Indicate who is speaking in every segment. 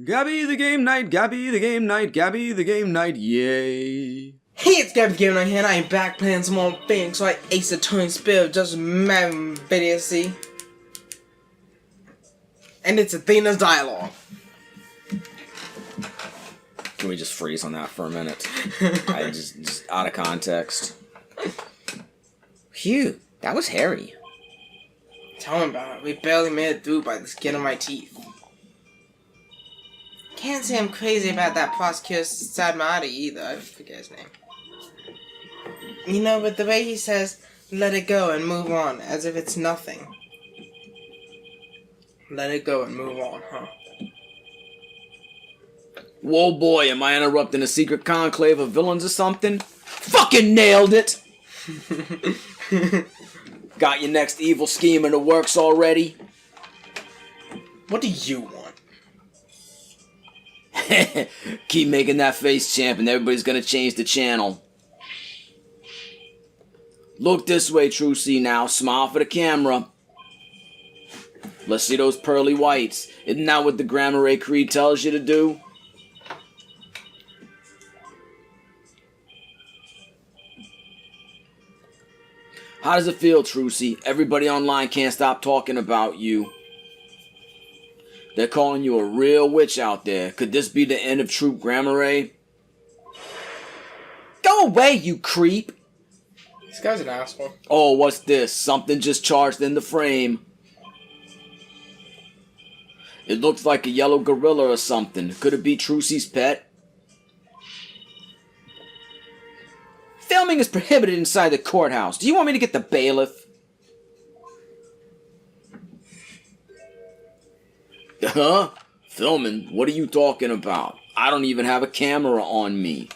Speaker 1: Gabby the game night, Gabby the game night, Gabby the game night, yay.
Speaker 2: Hey, it's Gabby the Game Night here, and I am back playing some more things, so I aced the Tony Spill just mad video, see? And it's Athena's dialogue.
Speaker 1: Can we just freeze on that for a minute? I just out of context. Phew, that was hairy.
Speaker 2: Tell me about it. We barely made it through by the skin of my teeth. Can't say I'm crazy about that prosecutor Sadmati either. I forget his name. You know, but the way he says, let it go and move on, as if it's nothing. Let it go and move on, huh?
Speaker 1: Whoa boy, am I interrupting a secret conclave of villains or something? Fucking nailed it! Got your next evil scheme in the works already?
Speaker 2: What do you want?
Speaker 1: Keep making that face, champ, and everybody's gonna change the channel. Look this way, Trucy, now. Smile for the camera. Let's see those pearly whites. Isn't that what the Grammar Ray Creed tells you to do? How does it feel, Trucy? Everybody online can't stop talking about you. They're calling you a real witch out there. Could this be the end of Troop Grammar Ray? Go away, you creep!
Speaker 2: This guy's an asshole.
Speaker 1: Oh, what's this? Something just charged in the frame. It looks like a yellow gorilla or something. Could it be Trucy's pet? Filming is prohibited inside the courthouse. Do you want me to get the bailiff? Huh? Filming? What are you talking about? I don't even have a camera on me.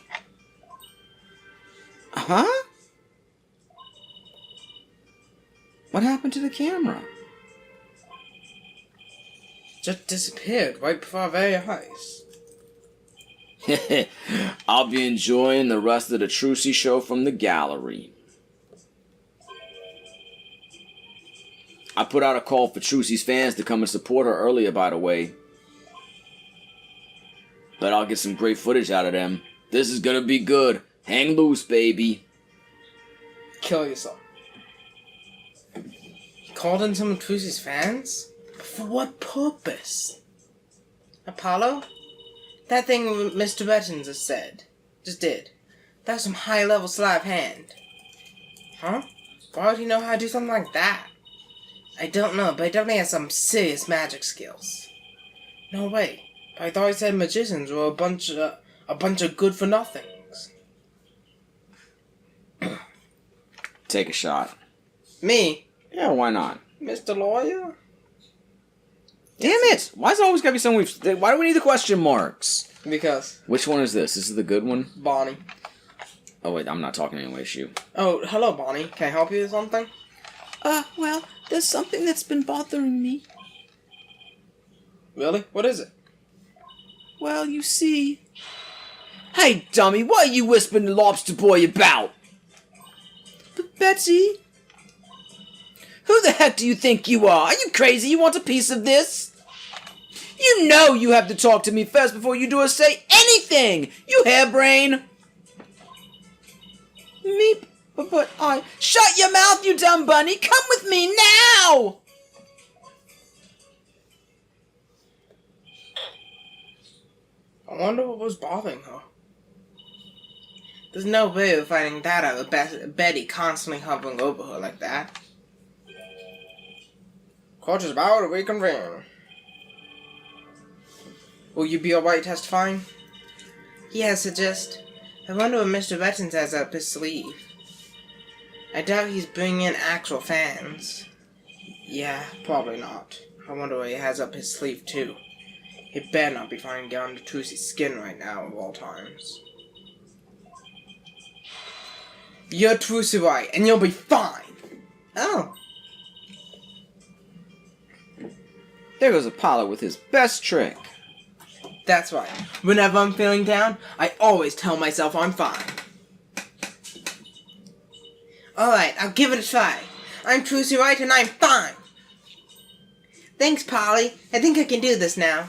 Speaker 1: Huh? What happened to the camera?
Speaker 2: Just disappeared right before our very eyes.
Speaker 1: I'll be enjoying the rest of the Trucy show from the gallery. I put out a call for Trucy's fans to come and support her earlier, by the way. Bet I'll get some great footage out of them. This is gonna be good. Hang loose, baby.
Speaker 2: Kill yourself. He called in some of Trucy's fans? For what purpose? Apollo? That thing Mr. Bettins just did. That was some high-level sleight of hand. Huh? Why would he know how to do something like that? I don't know, but he definitely has some serious magic skills. No way. But I thought he said magicians were a bunch of good-for-nothings.
Speaker 1: Take a shot.
Speaker 2: Me?
Speaker 1: Yeah, why not?
Speaker 2: Mr. Lawyer?
Speaker 1: Damn it! Why is it always gotta be someone why do we need the question marks?
Speaker 2: Because.
Speaker 1: Which one is this? This is the good one?
Speaker 2: Bonnie.
Speaker 1: Oh wait, I'm not talking anyway, shoot.
Speaker 2: Oh, hello, Bonnie. Can I help you with something?
Speaker 3: Well, there's something that's been bothering me.
Speaker 2: Really? What is it?
Speaker 3: Well, you see...
Speaker 1: Hey, dummy, what are you whispering to Lobster Boy about?
Speaker 3: But Betsy...
Speaker 1: Who the heck do you think you are? Are you crazy? You want a piece of this? You know you have to talk to me first before you do or say anything! You hairbrain!
Speaker 3: Meep, but I...
Speaker 1: Shut your mouth, you dumb bunny! Come with me now!
Speaker 2: I wonder what was bothering her. There's no way of finding that out with Betty constantly hovering over her like that. Court is about to reconvene. Will you be alright testifying? Yes, I wonder what Mr. Bettins has up his sleeve. I doubt he's bringing in actual fans. Yeah, probably not. I wonder what he has up his sleeve too. He better not be trying to get under Trucy's skin right now of all times. You're Trucy Wright, and you'll be fine! Oh.
Speaker 1: There goes Apollo with his best trick.
Speaker 2: That's right. Whenever I'm feeling down, I always tell myself I'm fine. Alright, I'll give it a try. I'm Trucy Wright and I'm fine! Thanks, Polly. I think I can do this now.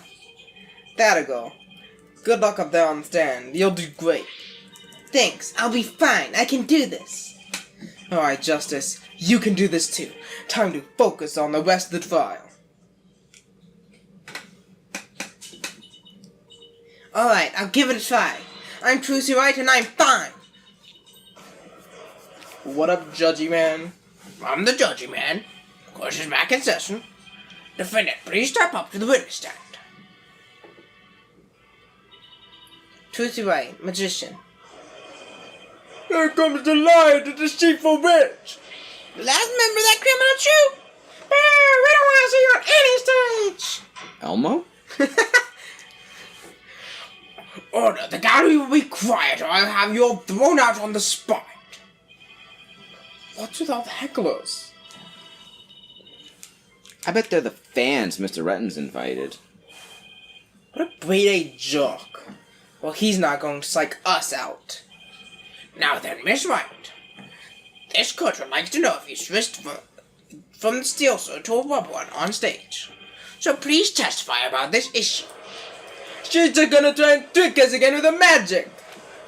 Speaker 2: That'll go. Good luck up there on the stand. You'll do great. Thanks. I'll be fine. I can do this. Alright, Justice. You can do this too. Time to focus on the rest of the trial. Alright, I'll give it a try. I'm Trucy Wright and I'm fine. What up, judgy man? I'm the judgy man. Court is back in session. Defendant, please step up to the witness stand. Trucy Wright, magician. Here comes the liar, the deceitful bitch.
Speaker 3: Last member of that criminal troupe.
Speaker 2: We don't want to see you on any stage.
Speaker 1: Elmo?
Speaker 2: Order, the gallery will be quiet or I'll have you all thrown out on the spot. What's with all the hecklers?
Speaker 1: I bet they're the fans Mr. Retton's invited.
Speaker 2: What a grade A jock. Well, he's not going to psych us out. Now then, Miss Wright. This court would like to know if you switched from the steel sword to a rubber one on stage. So please testify about this issue. She's just gonna try and trick us again with the magic.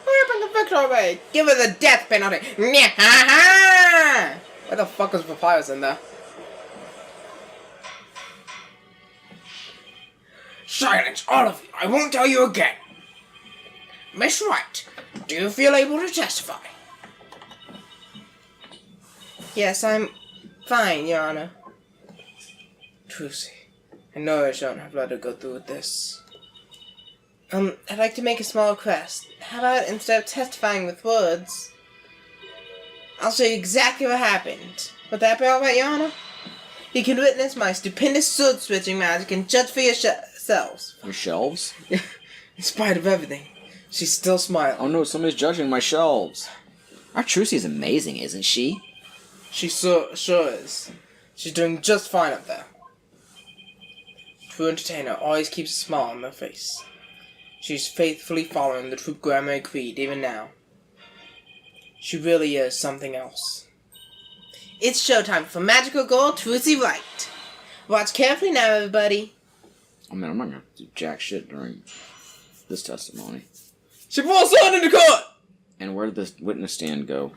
Speaker 2: Hurry up and convict her away. Give her the death penalty. Where the fuck is Papyrus in there? Silence, all of you. I won't tell you again. Miss Wright, do you feel able to testify? Yes, I'm fine, Your Honor. Trucy, I know I shouldn't have let her go through with this. I'd like to make a small request. How about instead of testifying with words, I'll show you exactly what happened. Would that be alright, Your Honor? You can witness my stupendous sword-switching magic and judge for yourselves.
Speaker 1: Your shelves?
Speaker 2: In spite of everything, she's still smiling.
Speaker 1: Oh no, somebody's judging my shelves. Our Trucy's amazing, isn't she?
Speaker 2: She sure is. She's doing just fine up there. True entertainer always keeps a smile on their face. She's faithfully following the troop grammar creed even now. She really is something else. It's showtime for magical girl Trucy Wright. Watch carefully now, everybody.
Speaker 1: Oh man, I'm not gonna do jack shit during this testimony.
Speaker 2: She falls on into court!
Speaker 1: And where did this witness stand go?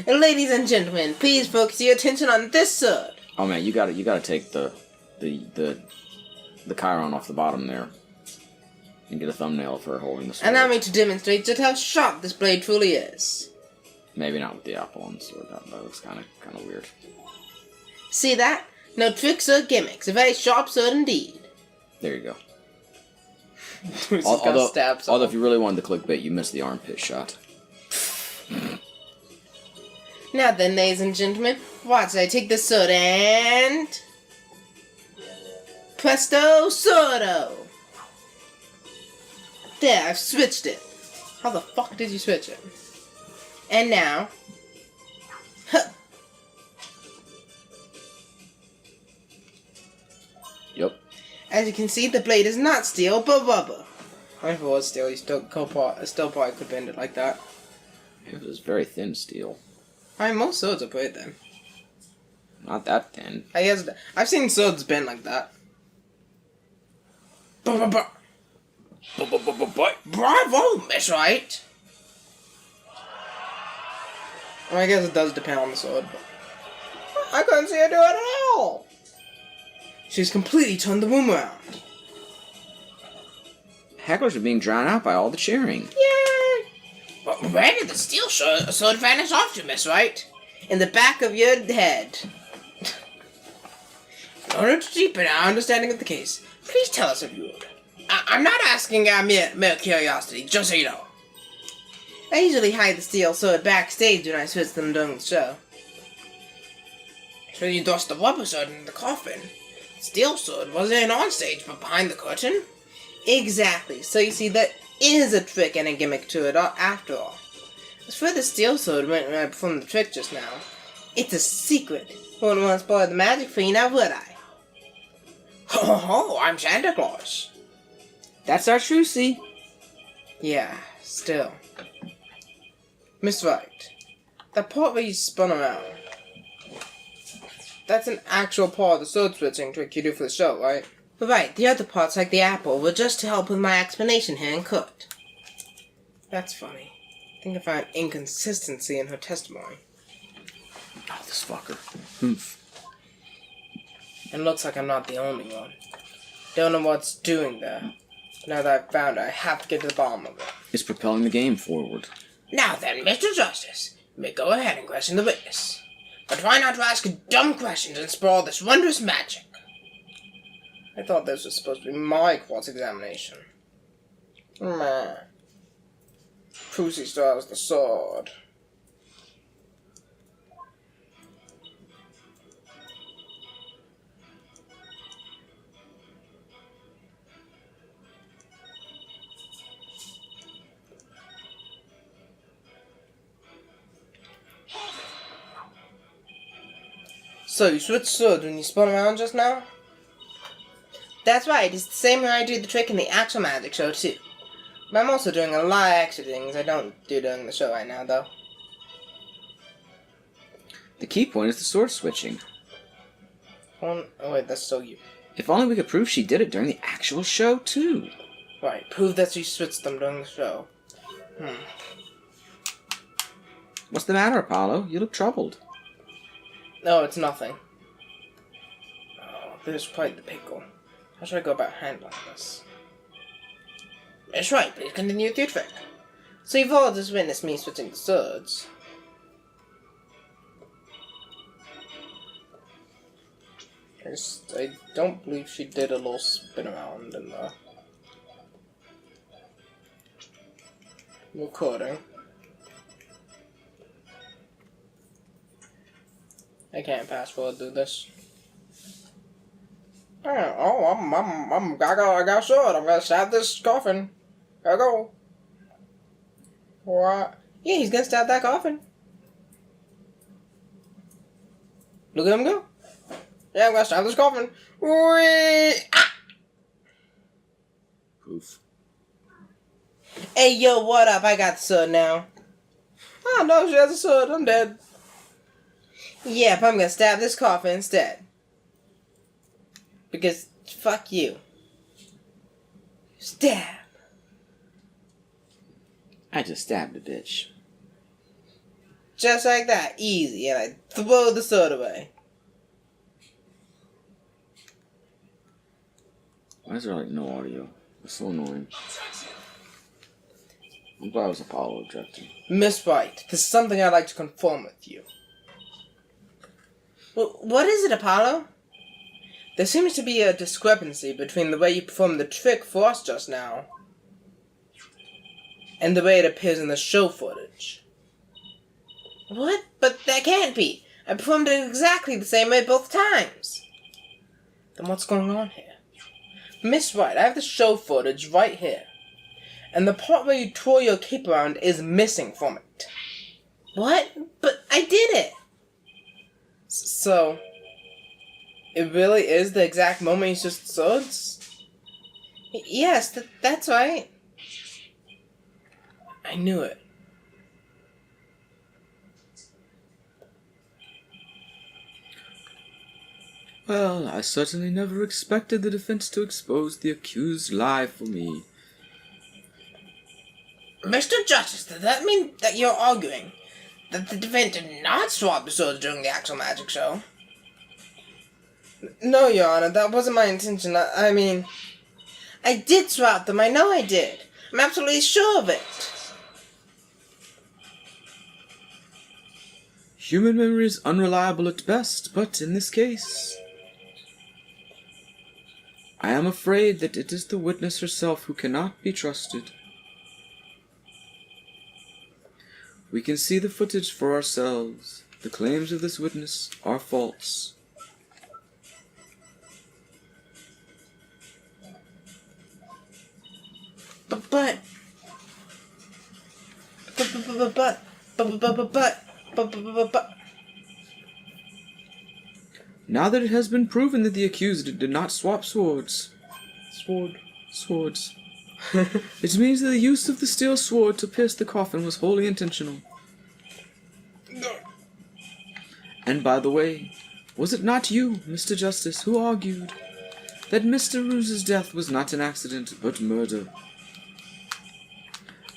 Speaker 2: Ladies and gentlemen, please focus your attention on this sword.
Speaker 1: Oh man, you gotta take the chyron off the bottom there. And get a thumbnail of her holding the sword.
Speaker 2: Allow me to demonstrate just how sharp this blade truly is.
Speaker 1: Maybe not with the apple on the sword. That looks kind of weird.
Speaker 2: See that? No tricks or gimmicks. A very sharp sword indeed.
Speaker 1: There you go.
Speaker 2: Although
Speaker 1: if you really wanted the clickbait, you missed the armpit shot.
Speaker 2: Now then, ladies and gentlemen, watch. I take the sword and... Presto Sordo! There, I've switched it. How the fuck did you switch it? And now... Huh.
Speaker 1: Yep.
Speaker 2: As you can see, the blade is not steel, but rubber. If it was steel, you still probably could bend it like that.
Speaker 1: It was very thin steel.
Speaker 2: I mean, most swords are pretty thin.
Speaker 1: Not that thin.
Speaker 2: I guess I've seen swords bent like that. Bravo, Miss Wright! Well, I guess it does depend on the sword, but... I couldn't see her do it at all! She's completely turned the room around.
Speaker 1: Hecklers are being drowned out by all the cheering.
Speaker 2: Yay! But where did the steel sword vanish off to, Miss Wright? In the back of your head. In order to deepen our understanding of the case, please tell us if you would. I'm not asking mere curiosity, just so you know. I usually hide the steel sword backstage when I switch them during the show. So you tossed the rubber sword in the coffin. The steel sword wasn't on stage, but behind the curtain? Exactly. So you see, there is a trick and a gimmick to it after all. As for the steel sword when I performed the trick just now, it's a secret. Wouldn't want to spoil the magic for you now, would I? Ho ho ho, I'm Santa Claus.
Speaker 1: That's our Trucy.
Speaker 2: Yeah, still. Miss Wright, that part where you spun around, that's an actual part of the sword switching trick you do for the show, right? Right, the other parts, like the apple, were just to help with my explanation here in court. That's funny. I think I found inconsistency in her testimony.
Speaker 1: Oh, this fucker. Oof.
Speaker 2: And looks like I'm not the only one. Don't know what's doing there. Now that I've found it, I have to get to the bottom of it.
Speaker 1: It's propelling the game forward.
Speaker 2: Now then, Mr. Justice, you may go ahead and question the witness. But try not to ask dumb questions and spoil this wondrous magic. I thought this was supposed to be my cross-examination. Meh. Trucy still has the sword. So, you switched swords when you spun around just now? That's right, it's the same way I do the trick in the actual magic show, too. But I'm also doing a lot of extra things I don't do during the show right now, though.
Speaker 1: The key point is the sword switching.
Speaker 2: Oh wait, that's still you.
Speaker 1: If only we could prove she did it during the actual show, too.
Speaker 2: Right, prove that you switched them during the show.
Speaker 1: What's the matter, Apollo? You look troubled.
Speaker 2: No, it's nothing. Oh, there's quite the pickle. How should I go about handling this? That's right, please continue with your trick. So you've all just witnessed me switching the swords. I don't believe she did a little spin around in the recording. I can't fast forward through this. I got a sword. I'm gonna stab this coffin. Gotta go. What? Yeah, he's gonna stab that coffin. Look at him go. Yeah, I'm gonna stab this coffin. Whee! Ah!
Speaker 1: Poof.
Speaker 2: Hey, yo, what up? I got the sword now. Oh, no, she has a sword. I'm dead. Yep, I'm gonna stab this coffin instead. Because, fuck you. Stab.
Speaker 1: I just stabbed a bitch.
Speaker 2: Just like that, easy, and I throw the sword away.
Speaker 1: Why is there like no audio? It's so annoying. I'm glad it was Apollo objecting.
Speaker 2: Miss Wright, there's something I'd like to confirm with you. Well, what is it, Apollo? There seems to be a discrepancy between the way you performed the trick for us just now and the way it appears in the show footage. What? But that can't be. I performed it exactly the same way both times. Then what's going on here? Miss Wright, I have the show footage right here. And the part where you twirl your cape around is missing from it. What? But I did it! So, it really is the exact moment you switched swords? Yes, that's right. I knew it.
Speaker 1: Well, I certainly never expected the defense to expose the accused lie for me.
Speaker 2: Mr. Justice, does that mean that you're arguing that the defense did not swap the swords during the actual magic show? No, Your Honor, that wasn't my intention. I mean, I did swap them. I know I did. I'm absolutely sure of it.
Speaker 1: Human memory is unreliable at best, but in this case, I am afraid that it is the witness herself who cannot be trusted. We can see the footage for ourselves. The claims of this witness are false.
Speaker 2: But
Speaker 1: Now that it has been proven that the accused did not swap swords, it means that the use of the steel sword to pierce the coffin was wholly intentional. And by the way, was it not you, Mr. Justice, who argued that Mr. Rose's death was not an accident, but murder.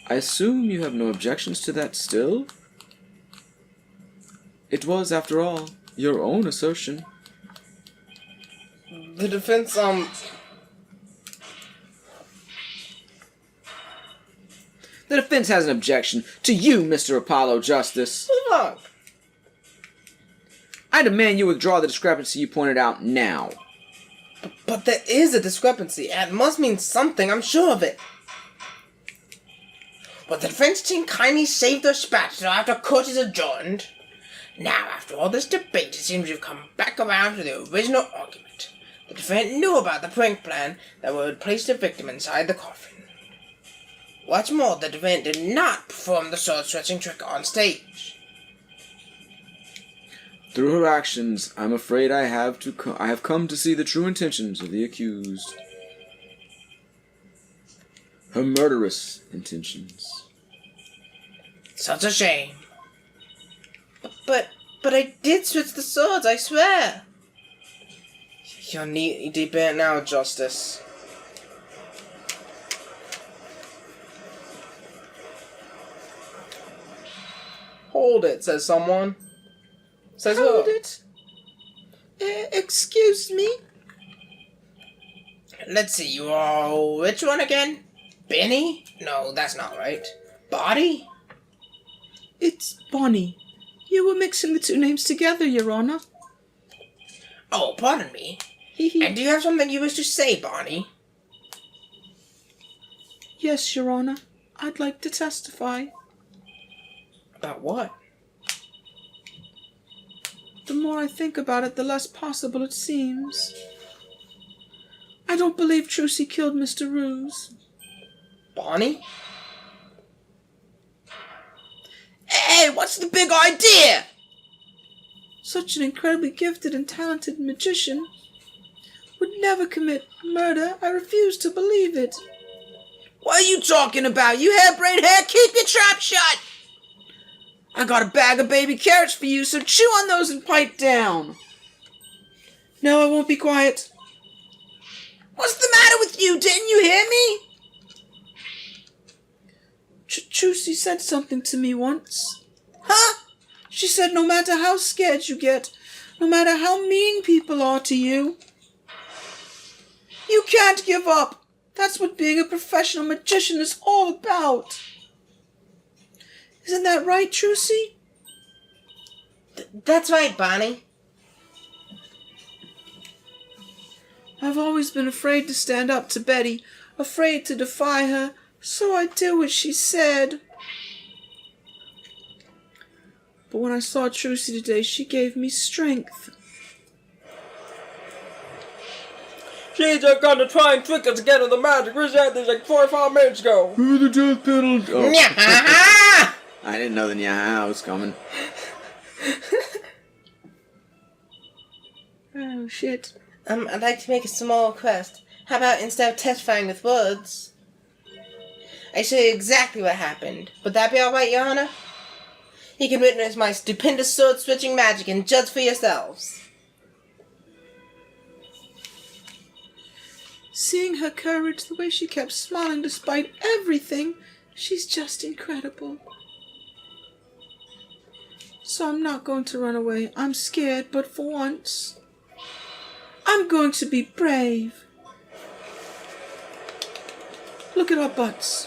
Speaker 1: I assume you have no objections to that still? It was, after all, your own assertion.
Speaker 2: The defense,
Speaker 1: The defense has an objection to you, Mr. Apollo Justice.
Speaker 2: Look.
Speaker 1: I demand you withdraw the discrepancy you pointed out now.
Speaker 2: But there is a discrepancy, and it must mean something, I'm sure of it. But the defense team kindly saved their spats until after court is adjourned. Now, after all this debate, it seems you've come back around to the original argument. The defendant knew about the prank plan that would place the victim inside the coffin. What's more, the defendant did not perform the sword-stretching trick on stage.
Speaker 1: Through her actions, I'm afraid I have come to see the true intentions of the accused. Her murderous intentions.
Speaker 2: Such a shame. But I did switch the swords, I swear. You're knee deep in it now, Justice. Hold it, says someone. Says
Speaker 3: Hold
Speaker 2: who?
Speaker 3: it. Excuse me?
Speaker 2: Let's see, you are which one again? Benny? No, that's not right. Body?
Speaker 3: It's Bonnie. You were mixing the two names together, Your Honor.
Speaker 2: Oh, pardon me. And do you have something you wish to say, Bonnie?
Speaker 3: Yes, Your Honor. I'd like to testify.
Speaker 2: About what?
Speaker 3: The more I think about it, the less possible it seems. I don't believe Trucy killed Mr. Ruse.
Speaker 2: Bonnie?
Speaker 1: Hey, what's the big idea?
Speaker 3: Such an incredibly gifted and talented magician would never commit murder. I refuse to believe it.
Speaker 1: What are you talking about? You harebrained hair, keep your trap shut! I got a bag of baby carrots for you, so chew on those and pipe down.
Speaker 3: No, I won't be quiet.
Speaker 1: What's the matter with you? Didn't you hear me?
Speaker 3: Trucy said something to me once.
Speaker 1: Huh?
Speaker 3: She said no matter how scared you get, no matter how mean people are to you, you can't give up. That's what being a professional magician is all about. Isn't that right, Trucy?
Speaker 2: That's right, Bonnie.
Speaker 3: I've always been afraid to stand up to Betty, afraid to defy her, so I did what she said. But when I saw Trucy today, she gave me strength.
Speaker 2: She's gonna try and trick us again with the magic. We said this like 45 minutes ago.
Speaker 1: Who the death penalty? Oh.
Speaker 2: Yeah.
Speaker 1: I didn't know the nyaha was coming.
Speaker 3: Oh, shit.
Speaker 2: I'd like to make a small request. How about instead of testifying with words, I show you exactly what happened. Would that be alright, Your Honor? You can witness my stupendous sword-switching magic and judge for yourselves.
Speaker 3: Seeing her courage, the way she kept smiling despite everything, she's just incredible. So I'm not going to run away. I'm scared, but for once, I'm going to be brave. Look at our butts.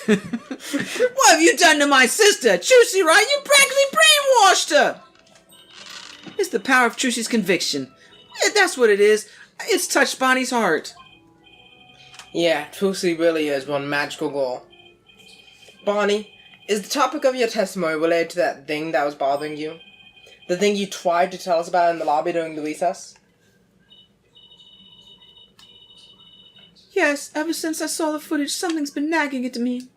Speaker 1: What have you done to my sister? Trucy, right? You practically brainwashed her. It's the power of Trucy's conviction. Yeah, that's what it is. It's touched Bonnie's heart.
Speaker 2: Yeah, Trucy really is one magical girl. Bonnie, is the topic of your testimony related to that thing that was bothering you? The thing you tried to tell us about in the lobby during the recess?
Speaker 3: Yes, ever since I saw the footage, something's been nagging at me.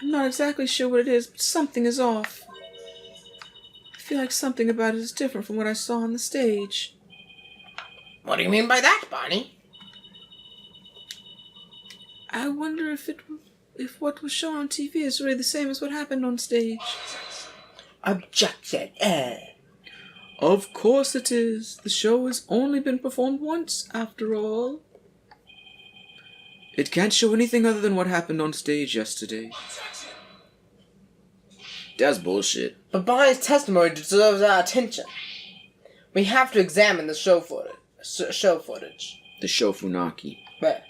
Speaker 3: I'm not exactly sure what it is, but something is off. I feel like something about it is different from what I saw on the stage.
Speaker 2: What do you mean by that, Bonnie?
Speaker 3: I wonder if what was shown on TV is really the same as what happened on stage.
Speaker 2: Objection.
Speaker 1: Of course it is. The show has only been performed once, after all. It can't show anything other than what happened on stage yesterday. That's bullshit.
Speaker 2: But Bonnie's testimony deserves our attention. We have to examine the show footage.
Speaker 1: The show Funaki.
Speaker 2: But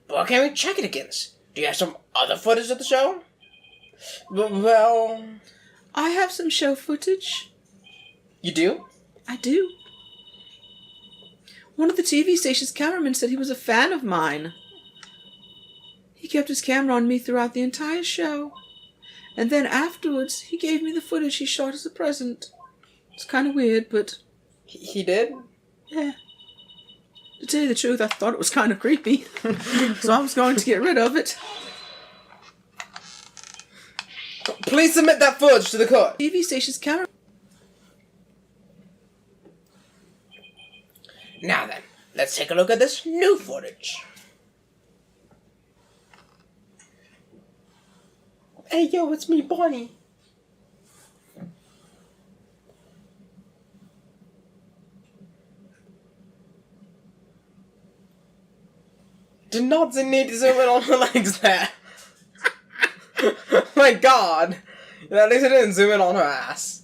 Speaker 2: what can we check it against? Do you have some other footage of the show? Well...
Speaker 3: I have some show footage.
Speaker 2: You do?
Speaker 3: I do. One of the TV station's cameramen said he was a fan of mine. He kept his camera on me throughout the entire show. And then afterwards, he gave me the footage he shot as a present. It's kind of weird, but...
Speaker 2: He did?
Speaker 3: Yeah. To tell you the truth, I thought it was kind of creepy. So I was going to get rid of it.
Speaker 2: Please submit that footage to the court.
Speaker 3: TV station's camera...
Speaker 2: Now then, let's take a look at this new footage. Hey yo, it's me, Bonnie. Did not need to zoom in on her legs there. My god. At least I didn't zoom in on her ass.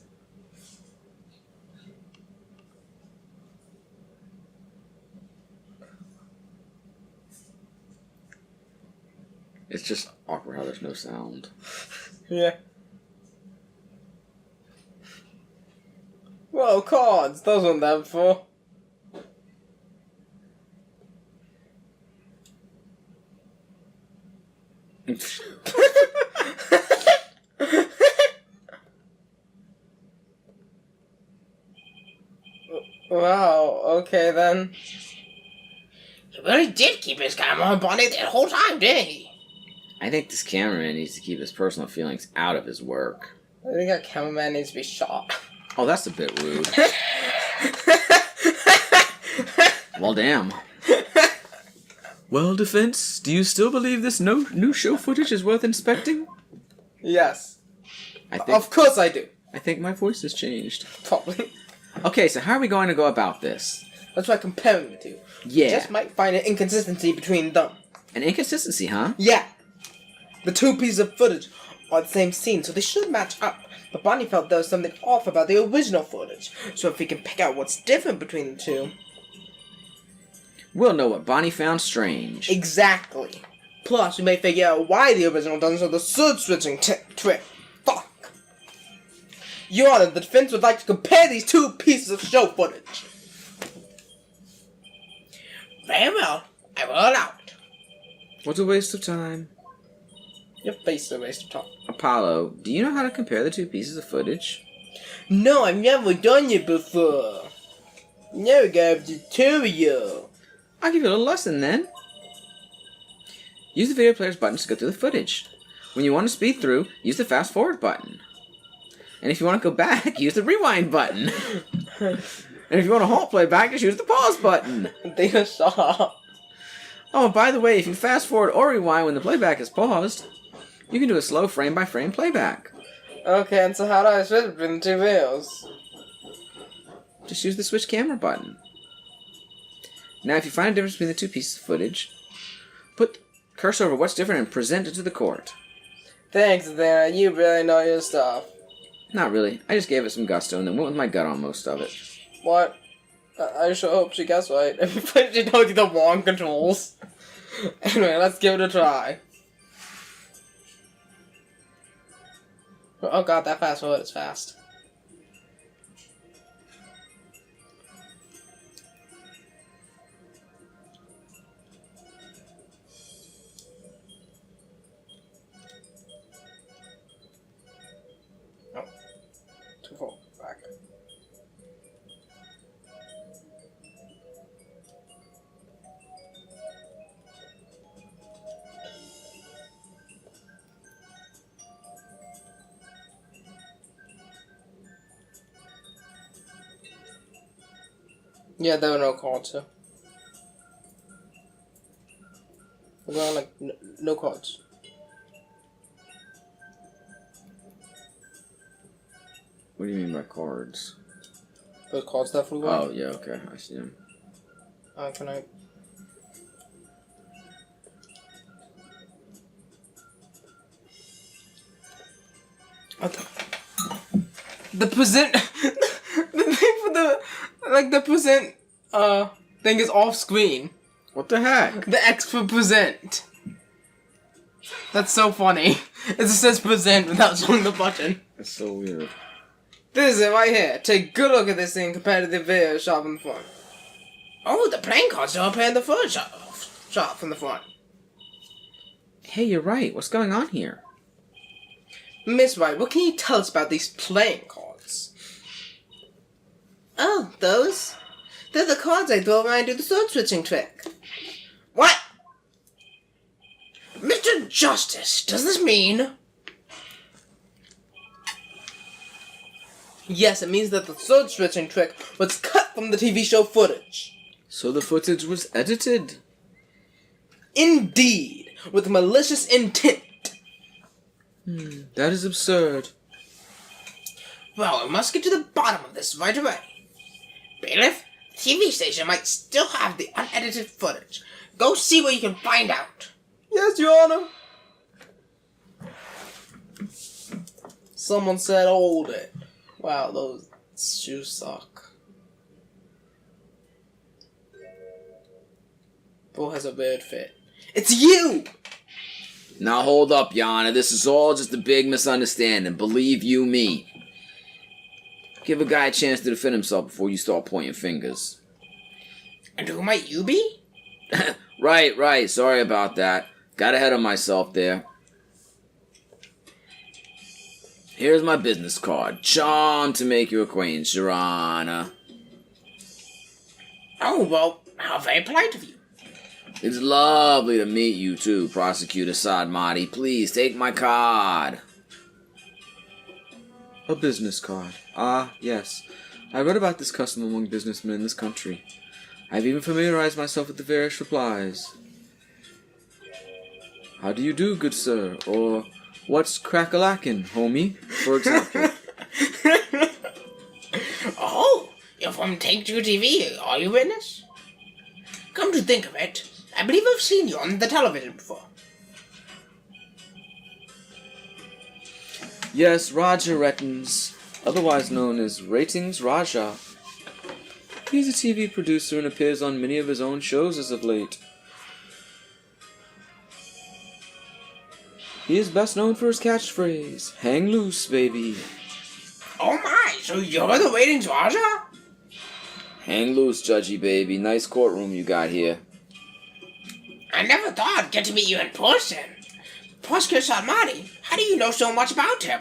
Speaker 1: It's just awkward how there's no sound.
Speaker 2: Yeah. Whoa, cards. Those weren't there before. Wow, okay then. He really did keep his camera on Bonnie that whole time, didn't he?
Speaker 1: I think this cameraman needs to keep his personal feelings out of his work.
Speaker 2: I think our cameraman needs to be shot.
Speaker 1: Oh, that's a bit rude. Well, damn. Well, defense, do you still believe this new show footage is worth inspecting?
Speaker 2: Yes.
Speaker 1: I think,
Speaker 2: of course I do.
Speaker 1: I think my voice has changed.
Speaker 2: Probably.
Speaker 1: Okay, so how are we going to go about this?
Speaker 2: That's why comparing the two.
Speaker 1: Yeah.
Speaker 2: You just might find an inconsistency between them.
Speaker 1: An inconsistency, huh?
Speaker 2: Yeah. The two pieces of footage are the same scene, so they should match up. But Bonnie felt there was something off about the original footage. So if we can pick out what's different between the two...
Speaker 1: we'll know what Bonnie found strange.
Speaker 2: Exactly. Plus, we may figure out why the original doesn't show the sword-switching trick. Fuck. Your Honor, the defense would like to compare these two pieces of show footage. Very well. I will allow it.
Speaker 1: What's a waste of time?
Speaker 2: Your face is a waste of time.
Speaker 1: Apollo, do you know how to compare the two pieces of footage?
Speaker 2: No, I've never done it before. Never got a tutorial.
Speaker 1: I'll give you a little lesson then. Use the video player's buttons to go through the footage. When you want to speed through, use the fast forward button. And if you want to go back, use the rewind button. And if you want to halt playback, just use the pause button.
Speaker 2: They just shut up.
Speaker 1: Oh, by the way, if you fast forward or rewind when the playback is paused, you can do a slow frame-by-frame playback.
Speaker 2: Okay, and so how do I switch between the two videos?
Speaker 1: Just use the switch camera button. Now, if you find a difference between the two pieces of footage, put the cursor over what's different and present it to the court.
Speaker 2: Thanks, Athena. You really know your stuff.
Speaker 1: Not really. I just gave it some gusto and then went with my gut on most of it.
Speaker 2: What? I sure hope she gets right. But she told you the wrong controls. Anyway, let's give it a try. Oh god, that fast forward is fast. Oh. Too far back. Yeah, there were no cards, so. We're going like, no cards.
Speaker 1: What do you mean by cards?
Speaker 2: Those cards that flew
Speaker 1: Oh,
Speaker 2: by.
Speaker 1: yeah, okay. I see them.
Speaker 2: Can I... Okay. The present... the thing for the... Like, the present, thing is off screen.
Speaker 1: What the heck?
Speaker 2: The X for present. That's so funny. It just says present without showing the button.
Speaker 1: That's so weird.
Speaker 2: This is it right here. Take a good look at this thing compared to the video shop in the front. Oh, the playing cards are up here in the front shop from the front.
Speaker 1: Hey, you're right. What's going on here?
Speaker 2: Miss Wright, what can you tell us about these playing cards? Oh, those? They're the cards I throw when I do the sword switching trick. What? Mr. Justice, does this mean... Yes, it means that the sword switching trick was cut from the TV show footage.
Speaker 1: So the footage was edited?
Speaker 2: Indeed, with malicious intent.
Speaker 1: That is absurd.
Speaker 2: Well, we must get to the bottom of this right away. Bailiff, the TV station might still have the unedited footage. Go see what you can find out. Yes, Your Honor. Someone said hold it. Wow, those shoes suck. Bo has a weird fit. It's you!
Speaker 1: Now hold up, Yana. This is all just a big misunderstanding. Believe you me. Give a guy a chance to defend himself before you start pointing fingers.
Speaker 2: And who might you be?
Speaker 1: Right. Sorry about that. Got ahead of myself there. Here's my business card. Charmed to make your acquaintance, Your Honor.
Speaker 2: Oh, well, how very polite of you.
Speaker 1: It's lovely to meet you too, Prosecutor Sadmati. Please take my card. A business card. Ah, yes. I read about this custom among businessmen in this country. I've even familiarized myself with the various replies. How do you do, good sir? Or, what's crack-a-lackin', homie? For example.
Speaker 2: Oh, you're from Take Two TV, are you, witness? Come to think of it, I believe I've seen you on the television before.
Speaker 1: Yes, Roger Rettins, otherwise known as Ratings Raja. He's a TV producer and appears on many of his own shows as of late. He is best known for his catchphrase, hang loose, baby.
Speaker 2: Oh my, so you're the Ratings Raja?
Speaker 1: Hang loose, judgy baby. Nice courtroom you got here.
Speaker 2: I never thought I'd get to meet you in person. Prosecutor Sadmati, how do you know so much about him?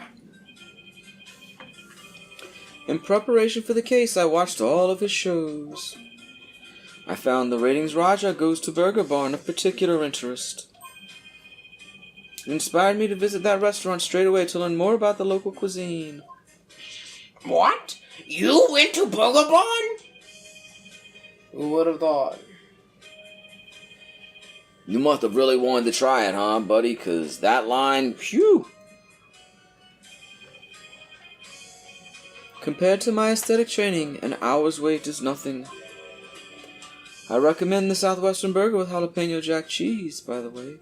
Speaker 1: In preparation for the case, I watched all of his shows. I found the Ratings Raja Goes to Burger Barn of particular interest. It inspired me to visit that restaurant straight away to learn more about the local cuisine.
Speaker 2: What? You went to Burger Barn? Who would have thought?
Speaker 1: You must have really wanted to try it, huh, buddy? 'Cause that line, phew! Compared to my aesthetic training, an hour's wait is nothing. I recommend the Southwestern Burger with jalapeno jack cheese, by the way.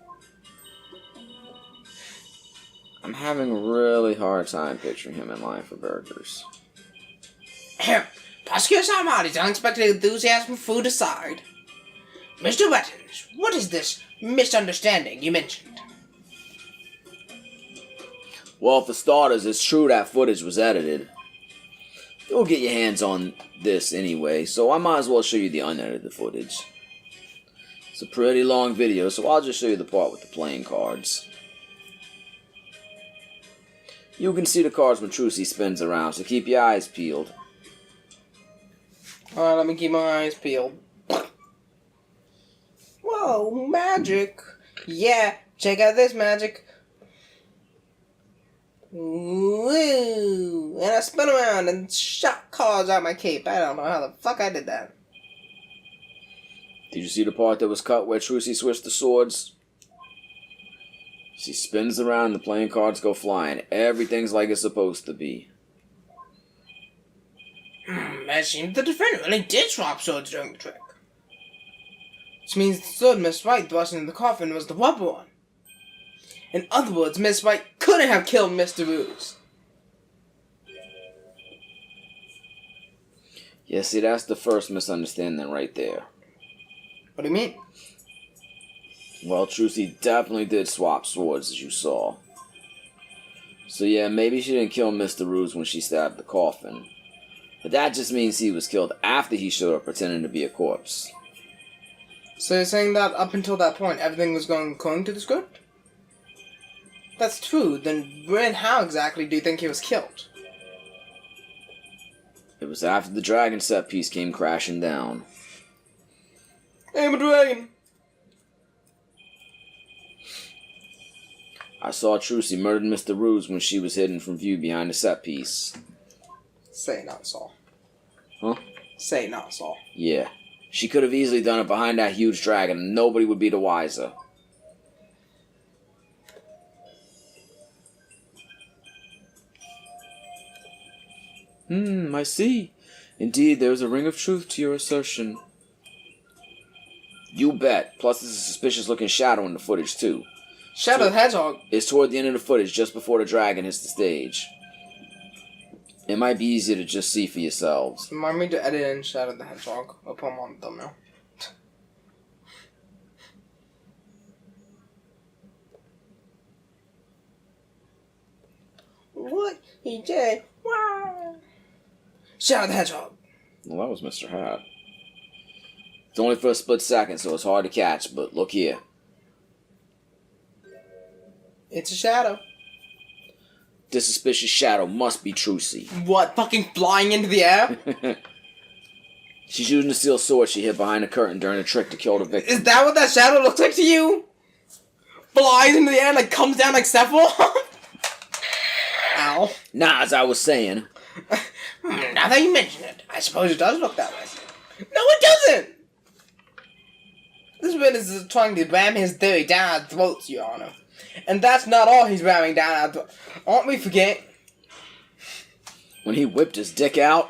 Speaker 1: I'm having a really hard time picturing him in line for burgers.
Speaker 2: Prosecutor Sadmati's unexpected enthusiasm for food aside. Mr. Wettins, what is this misunderstanding you mentioned?
Speaker 1: Well, for starters, it's true that footage was edited. You'll get your hands on this anyway, so I might as well show you the unedited footage. It's a pretty long video, so I'll just show you the part with the playing cards. You can see the cards when Trucy spins around, so keep your eyes peeled.
Speaker 2: Alright, let me keep my eyes peeled. Whoa, magic! Yeah, check out this magic. Woo! And I spun around and shot cards out my cape. I don't know how the fuck I did that.
Speaker 1: Did you see the part that was cut where Trucy switched the swords? She spins around and the playing cards go flying. Everything's like it's supposed to be.
Speaker 2: But it seems the defender really did swap swords during the trick. Which means the sword Miss Wright thrust into the coffin was the rubber one. In other words, Miss Wright couldn't have killed Mr. Ruse.
Speaker 1: Yeah, see, that's the first misunderstanding right there.
Speaker 2: What do you mean?
Speaker 1: Well, Trucy definitely did swap swords, as you saw. So yeah, maybe she didn't kill Mr. Ruse when she stabbed the coffin. But that just means he was killed after he showed up pretending to be a corpse.
Speaker 2: So you're saying that up until that point, everything was going according to the script? That's true, then when and how exactly do you think he was killed?
Speaker 1: It was after the dragon set piece came crashing down.
Speaker 2: I'm a dragon!
Speaker 1: I saw Trucy murdered Mr. Ruse when she was hidden from view behind the set piece.
Speaker 2: Say not so.
Speaker 1: Huh?
Speaker 2: Say not so.
Speaker 1: Yeah. She could have easily done it behind that huge dragon and nobody would be the wiser. I see. Indeed, there is a ring of truth to your assertion. You bet. Plus, there's a suspicious-looking shadow in the footage, too.
Speaker 2: Shadow the Hedgehog?
Speaker 1: It's toward the end of the footage, just before the dragon hits the stage. It might be easier to just see for yourselves.
Speaker 2: Remind me to edit in Shadow the Hedgehog. I'll put him on the thumbnail. What he did? Wow. Shadow the Hedgehog.
Speaker 1: Well, that was Mr. Hat. It's only for a split second, so it's hard to catch, but look here.
Speaker 2: It's a shadow.
Speaker 1: This suspicious shadow must be Trucy.
Speaker 2: What, fucking flying into the air?
Speaker 1: She's using the steel sword she hid behind the curtain during the trick to kill the victim.
Speaker 2: Is that what that shadow looks like to you? Flies into the air and like comes down like Sephiroth? Ow.
Speaker 1: Nah, as I was saying.
Speaker 2: Now that you mention it, I suppose it does look that way. No, it doesn't! This witness is trying to ram his theory down our throats, Your Honor. And that's not all he's ramming down our throats. Aren't we forgetting?
Speaker 1: When he whipped his dick out.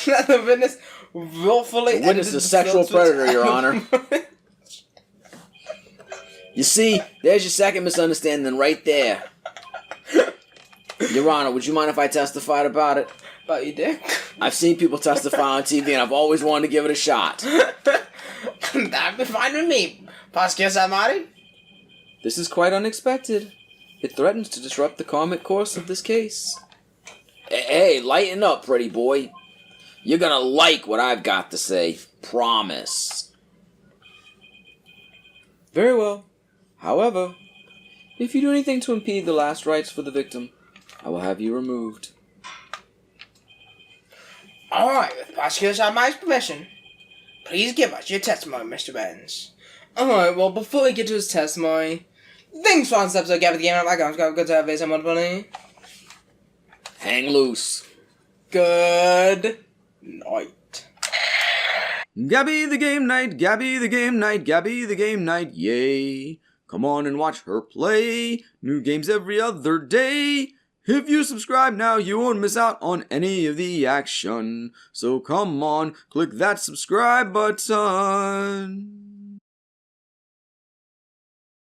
Speaker 2: That the witness willfully...
Speaker 1: The witness is a sexual predator, Your Honor. You see, there's your second misunderstanding right there. Your Honor, would you mind if I testified about it?
Speaker 2: About your dick?
Speaker 1: I've seen people testify on TV and I've always wanted to give it a shot.
Speaker 2: That'd be fine with me. Prosecutor Samari?
Speaker 1: This is quite unexpected. It threatens to disrupt the karmic course of this case. Hey, lighten up, pretty boy. You're gonna like what I've got to say. Promise. Very well. However, if you do anything to impede the last rites for the victim, I will have you removed.
Speaker 2: Alright, with Prosecutor Samari's permission, please give us your testimony, Mr. Benz. Alright, well, before we get to his testimony, thanks for on this episode, Gabby the Game. I'm like, I'm going to go to have some money.
Speaker 1: Hang loose.
Speaker 2: Good night.
Speaker 1: Gabby the Game Night, Gabby the Game Night, Gabby the Game Night, yay. Come on and watch her play. New games every other day. If you subscribe now, you won't miss out on any of the action. So come on, click that subscribe button.